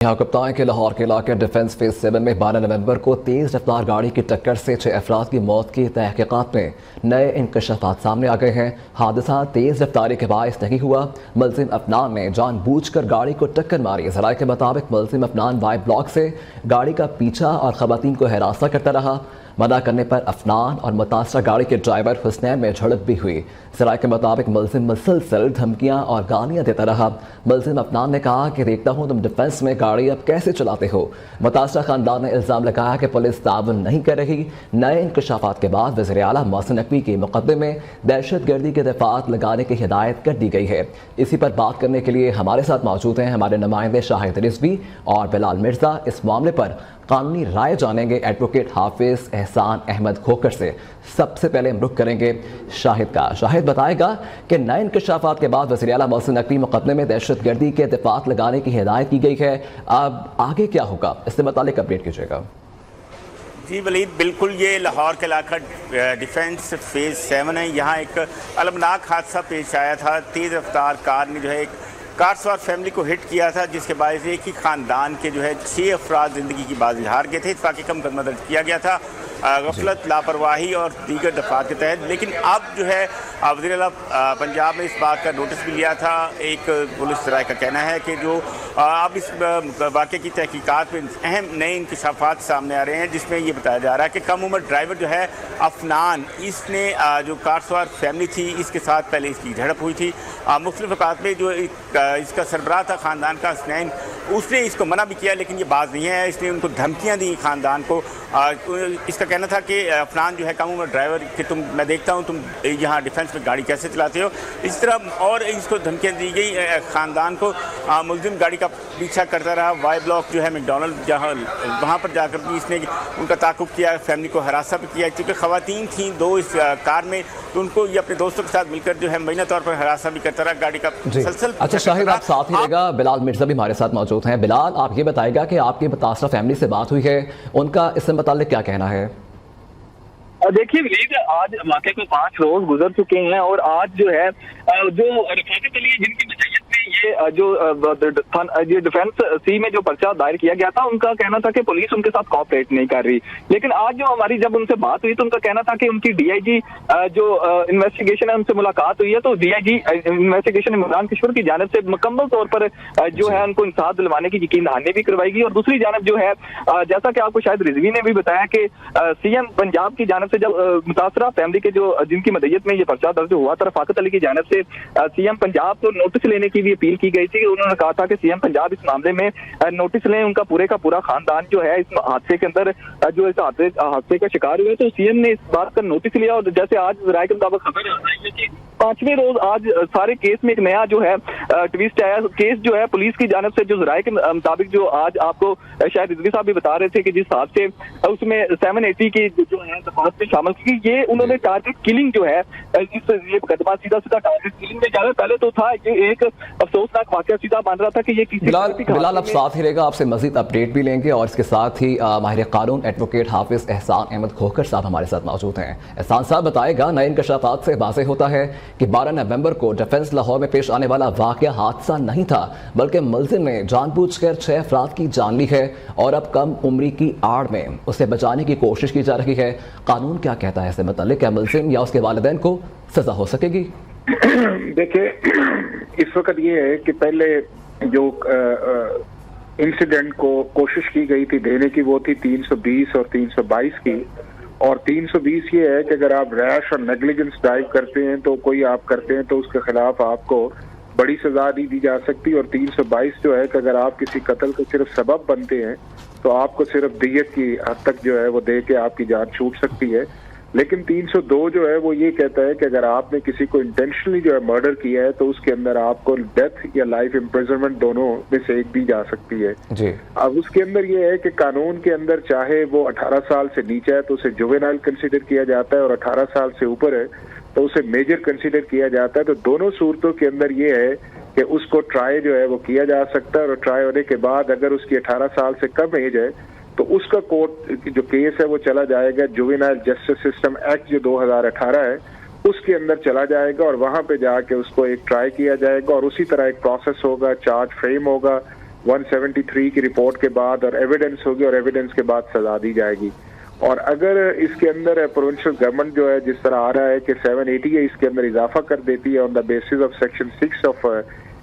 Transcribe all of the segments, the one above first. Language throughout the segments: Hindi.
यहाँ कप्तान के लाहौर के इलाके डिफेंस फेज 7 में 12 नवंबर को तेज रफ्तार गाड़ी की टक्कर से 6 अफराद की मौत की तहकीकात में नए इंकशाफात सामने आ गए हैं। हादसा तेज रफ्तारी के बायस नहीं हुआ। मुलजिम अफनान ने जानबूझकर गाड़ी को टक्कर मारी। ज़राए के मुताबिक मुलजिम अफनान वाई ब्लॉक से गाड़ी का पीछा और खवातीन को हिरासा करता रहा। मना करने पर अफनान और मुतासरा गाड़ी के ड्राइवर हुसनैन में झड़प भी हुई। ज़राए के मुताबिक मुलजिम मुसलसल धमकियां और गालियां देता रहा। मुलजिम अफनान ने कहा कि देखता हूं तुम डिफेंस में गाड़ी अब कैसे चलाते हो। मुतासरा खानदान ने इल्ज़ाम लगाया कि पुलिस ताउन नहीं कर रही। नए इंकशाफात के बाद वज़ीर आला मोहसिन नकवी के मुकदमे में दहशत गर्दी के दफात लगाने की हिदायत कर दी गई है। इसी पर बात करने के लिए हमारे साथ मौजूद हैं हमारे नुमाइंदे शाहिद रिजवी और बिलाल मिर्जा। इस मामले पर कानूनी राय जानेंगे एडवोकेट हाफिज एहसान अहमद खोकर से। सबसे पहले हम रुख करेंगे शाहिद का। शाहिद बताएगा कि नए इंकशाफात के बाद वज़ीर आला मोहसिन नकवी मुकदमे में दहशत गर्दी के दफात लगाने की हिदायत की गई है। अब आगे क्या होगा, इससे मुतालिक अपडेट कीजिएगा। जी वलीद, बिल्कुल ये लाहौर के इलाका डिफेंस फेज 7 है। यहाँ एक अलमनाक हादसा पेश आया था। तेज़ रफ्तार कार ने जो है एक कार सवार फैमिली को हिट किया था, जिसके बायस एक ही ख़ानदान के जो है 6 अफराद ज़िंदगी की बाजी हार गए थे। इत्तफ़ाक़ी का मुकदमा दर्ज किया गया था गफलत, लापरवाही और दीगर दफ़ात के तहत। लेकिन अब जो है वज़ीर आला पंजाब ने इस बात का नोटिस भी लिया था। एक पुलिस राय का कहना है कि जो अब इस वाक़े की तहकीकात में अहम नए इंकशाफात सामने आ रहे हैं, जिसमें ये बताया जा रहा है कि कम उम्र ड्राइवर जो है अफनान, इसने जो कार सवार फैमिली थी इसके साथ पहले इसकी झड़प हुई थी। मुख्तलिफ अवकात में जो इसका सरबराह था ख़ानदान का हुसनैन, उसने इसको मना भी किया, लेकिन ये बात नहीं है। इसने उनको धमकियाँ दी ख़ानदान को। इसका कहना था कि अफनान जो है कम उम्र ड्राइवर कि मैं देखता हूँ तुम यहाँ डिफेंस में गाड़ी कैसे चलाते हो, इस तरह और इसको धमकियाँ दी गई ख़ानदान को। मुलजिम गाड़ी का पीछा करता रहा। वाई ब्लॉक जो है मैकडॉनल्ड जहाँ वहाँ पर जाकर भी इसने उनका ताक़ुब किया, फैमिली को हरासा भी किया। चूँकि ख़वातीन थी 2 इस कार में, तो उनको ये अपने दोस्तों के साथ मिलकर जो है महीना तौर पर हरासा भी करता रहा। गाड़ी का सलसल। अच्छा शाहिद, आप साथ ही रहेगा। बिलाल मिर्जा भी हमारे साथ मौजूद हैं। बिलाल, आप ये बताएगा कि आपकी मुतासरा फैमिली से बात हुई है, उनका इससे मुताल्लिक क्या कहना है? देखिए वलीद, आज वाक़े को 5 रोज गुजर चुके हैं और आज जो है जो रफ़ाकत अली जिनकी वजह ये जो डिफेंस सी में जो पर्चा दायर किया गया था, उनका कहना था कि पुलिस उनके साथ कोऑपरेट नहीं कर रही। लेकिन आज जो हमारी जब उनसे बात हुई तो उनका कहना था कि उनकी डीआईजी जो इन्वेस्टिगेशन है उनसे मुलाकात हुई है, तो डीआईजी इन्वेस्टिगेशन इमरान किशोर की जानिब से मुकम्मल तौर पर जो है उनको इंसाफ दिलवाने की यकीन दहानी भी करवाएगी। और दूसरी जानिब जो है जैसा कि आपको शायद रिजवी ने भी बताया कि सीएम पंजाब की जानिब से जब मुतासरा फैमिली के जो जिनकी मदयत में ये पर्चा दर्ज हुआ था, रफ़ाकत अली की जानिब से सीएम पंजाब को नोटिस लेने की भी अपील की गई थी। उन्होंने कहा था कि सीएम पंजाब इस मामले में नोटिस लें। उनका पूरे का पूरा खानदान जो है इस हादसे के अंदर जो इस हादसे का शिकार हुए, तो सीएम ने इस बात का नोटिस लिया। और जैसे आज राय के मुताबिक खबर है कि 5वें रोज आज सारे केस में एक नया जो है ट्विस्ट आया। केस जो है पुलिस की जानिब से जो राय के मुताबिक जो आज आपको शायद रिजवी साहब भी बता रहे थे कि जिस हादसे उसमें 780 की जो है दफात में शामिल की, ये उन्होंने टारगेट किलिंग जो है ये मुकदमा सीधा टारगेट किलिंग में जा रहा है। पहले तो था ये एक अफसोसनाक वाकया सीधा बन रहा था कि ये किसी बिलाल अब साथ ही रहेगा, आपसे मजीद अपडेट भी लेंगे। और इसके साथ ही माहिर कानून एडवोकेट हाफिज एहसान अहमद खोकर साहब हमारे साथ मौजूद हैं। एहसान साहब बताएगा, नए इंकशाफात से वाज़ेह होता है कि 12 नवंबर को डिफेंस लाहौर में पेश आने वाला वाकया हादसा नहीं था, बल्कि मुलजिम ने जानबूझकर 6 अफराद की जान ली है और अब कम उम्री की आड़ में उसे बचाने की कोशिश की जा रही है। कानून क्या कहता है इससे मतलब, क्या मुलजिम या उसके वालिदैन को सजा हो सकेगी? देखिए, इस वक्त ये है कि पहले जो इंसिडेंट को कोशिश की गई थी देने की, वो थी 320 और 322 की। और 320 ये है कि अगर आप रैश और नेग्लिजेंस ड्राइव करते हैं तो कोई आप करते हैं तो उसके खिलाफ आपको बड़ी सजा नहीं दी जा सकती। और 322 जो है कि अगर आप किसी कत्ल का सिर्फ सबब बनते हैं तो आपको सिर्फ दियत की हद तक जो है वो दे के आपकी जान छूट सकती है। लेकिन 302 जो है वो ये कहता है कि अगर आपने किसी को इंटेंशनली जो है मर्डर किया है तो उसके अंदर आपको डेथ या लाइफ इम्प्रिजनमेंट दोनों में से एक दी जा सकती है जी। अब उसके अंदर ये है कि कानून के अंदर चाहे वो 18 साल से नीचे है तो उसे जुवेनाइल कंसीडर किया जाता है, और 18 साल से ऊपर है तो उसे मेजर कंसीडर किया जाता है। तो दोनों सूरतों के अंदर ये है कि उसको ट्राई जो है वो किया जा सकता है, और ट्राई होने के बाद अगर उसकी 18 साल से कम एज है तो उसका कोर्ट जो केस है वो चला जाएगा जुवेनाइल जस्टिस सिस्टम एक्ट जो 2018 है उसके अंदर चला जाएगा, और वहां पे जाके उसको एक ट्राई किया जाएगा। और उसी तरह एक प्रोसेस होगा, चार्ज फ्रेम होगा, 173 की रिपोर्ट के बाद और एविडेंस होगी और एविडेंस के बाद सजा दी जाएगी। और अगर इसके अंदर प्रोविंशियल गवर्नमेंट जो है जिस तरह आ रहा है कि 780 है इसके अंदर इजाफा कर देती है on the basis of section 6 of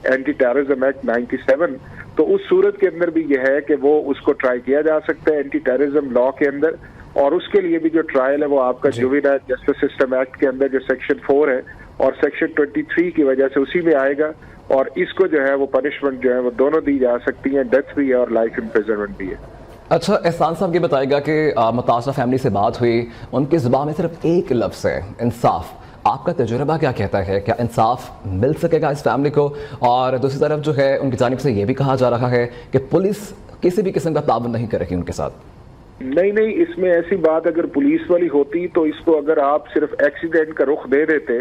anti terrorism act 97, तो उस सूरत के अंदर भी यह है कि वो उसको ट्राई किया जा सकता है एंटी टेररिज्म लॉ के अंदर। और उसके लिए भी जो ट्रायल है वो आपका जुवेनाइल जस्टिस सिस्टम एक्ट के अंदर जो सेक्शन 4 है और सेक्शन 23 की वजह से उसी में आएगा। और इसको जो है वो पनिशमेंट जो है वो दोनों दी जा सकती है, डेथ भी है और लाइफ इम्प्रिजनमेंट भी है। अच्छा, एहसान साहब ये बताएगा कि मुतासरा फैमिली से बात हुई, उनकी ज़ुबान में सिर्फ एक लफ्ज़ है इंसाफ। आपका तजुर्बा क्या कहता है, क्या इंसाफ मिल सकेगा इस फैमिली को? और दूसरी तरफ जो है उनकी जानिब से ये भी कहा जा रहा है कि पुलिस किसी भी किस्म का ताउन नहीं करेगी उनके साथ। नहीं, इसमें ऐसी बात अगर पुलिस वाली होती तो इसको अगर आप सिर्फ एक्सीडेंट का रुख दे देते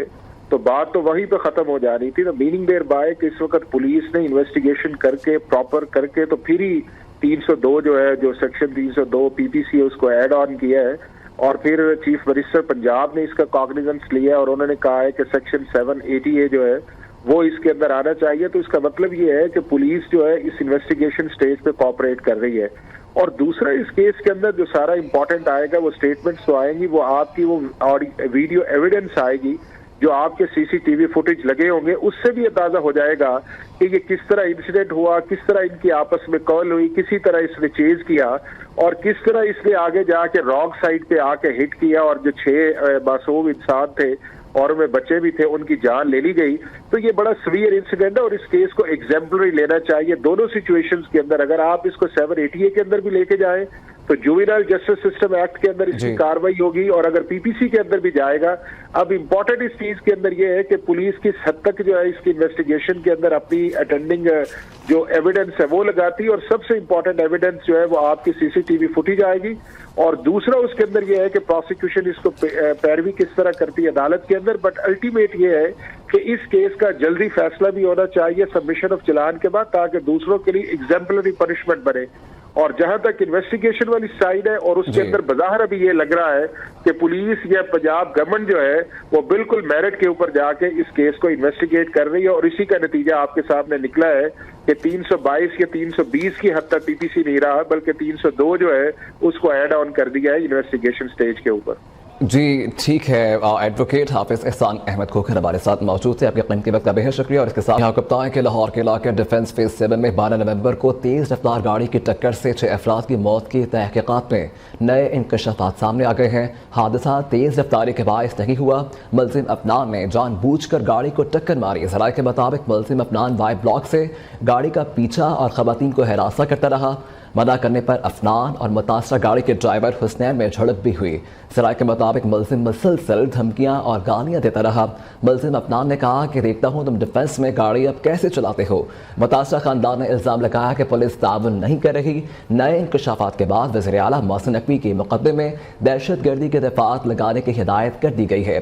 तो बात तो वहीं पे खत्म हो जा रही थी ना। मीनिंग देयर बाय कि इस वक्त पुलिस ने इन्वेस्टिगेशन करके प्रॉपर करके तो फिर ही 302 जो है, जो सेक्शन 302 पीपीसी है उसको ऐड ऑन किया है। और फिर चीफ मिनिस्टर पंजाब ने इसका कॉग्निजेंस लिया है और उन्होंने कहा है कि सेक्शन 780A जो है वो इसके अंदर आना चाहिए। तो इसका मतलब ये है कि पुलिस जो है इस इन्वेस्टिगेशन स्टेज पे कोऑपरेट कर रही है। और दूसरा, इस केस के अंदर जो सारा इंपॉर्टेंट आएगा वो स्टेटमेंट्स तो आएंगी, वो आपकी वो वीडियो एविडेंस आएगी जो आपके सीसीटीवी फुटेज लगे होंगे, उससे भी अंदाजा हो जाएगा कि ये किस तरह इंसिडेंट हुआ, किस तरह इनकी आपस में कॉल हुई, किसी तरह इसने चेज किया और किस तरह इसने आगे जाके रॉन्ग साइड पे आके हिट किया और जो 6 मासूम इंसान थे और में बच्चे भी थे उनकी जान ले ली गई। तो ये बड़ा सीवियर इंसिडेंट है और इस केस को एग्जाम्पलरी लेना चाहिए दोनों सिचुएशंस के अंदर। अगर आप इसको 780A के अंदर भी लेके जाएं तो जुवेनाइल जस्टिस सिस्टम एक्ट के अंदर इसकी कार्रवाई होगी और अगर पीपीसी के अंदर भी जाएगा। अब इम्पोर्टेंट इस चीज के अंदर यह है कि पुलिस किस हद तक जो है इसकी इन्वेस्टिगेशन के अंदर अपनी अटेंडिंग जो एविडेंस है वो लगाती है और सबसे इम्पोर्टेंट एविडेंस जो है वो आपकी सीसीटीवी फुटेज आएगी। और दूसरा उसके अंदर यह है कि प्रोसिक्यूशन इसको पैरवी किस तरह करती है अदालत के अंदर। बट अल्टीमेट ये है कि इस केस का जल्दी फैसला भी होना चाहिए सबमिशन ऑफ चालान के बाद, ताकि दूसरों के लिए एग्जाम्पलरी पनिशमेंट बने। और जहां तक इन्वेस्टिगेशन वाली साइड है और उसके अंदर बज़ाहिर अभी ये लग रहा है कि पुलिस या पंजाब गवर्नमेंट जो है वो बिल्कुल मेरिट के ऊपर जाके इस केस को इन्वेस्टिगेट कर रही है और इसी का नतीजा आपके सामने निकला है कि 322 या 320 की हद तक पीपीसी नहीं रहा बल्कि 302 जो है उसको ऐड ऑन कर दिया है इन्वेस्टिगेशन स्टेज के ऊपर। जी ठीक है, एडवोकेट हाफिज एहसान अहमद खोखर हमारे साथ मौजूद थे। आपके कीमती वक्त का बेहद शुक्रिया। और इसके साथ यहाँ बताएं कि लाहौर के इलाके डिफेंस फेज 7 में 12 नवंबर को तेज़ रफ्तार गाड़ी की टक्कर से 6 अफराद की मौत की तहकीकात में नए इंकशाफात सामने आ गए हैं। हादसा तेज़ रफ्तारी के बायस नहीं हुआ, मुलजिम अफनान ने जानबूझकर गाड़ी को टक्कर मारी। ज़राए के मुताबिक मुलजिम अफनान वाई ब्लॉक से गाड़ी का पीछा और खवातीन को हिरासा करता रहा। मना करने पर अफनान और मुतासरा गाड़ी के ड्राइवर हुसनैन में झड़प भी हुई। सराय के मुताबिक मुलजिम मुसलसल धमकियां और गालियां देता रहा। मुलजिम अफनान ने कहा कि देखता हूं तुम डिफेंस में गाड़ी अब कैसे चलाते हो। मुतासरा खानदान ने इल्ज़ाम लगाया कि पुलिस ताउन नहीं कर रही। नए इंकशाफात के बाद वज़ीर आला मोहसिन नकवी के मुकदमे में दहशत गर्दी के दफात लगाने की हिदायत कर दी गई है।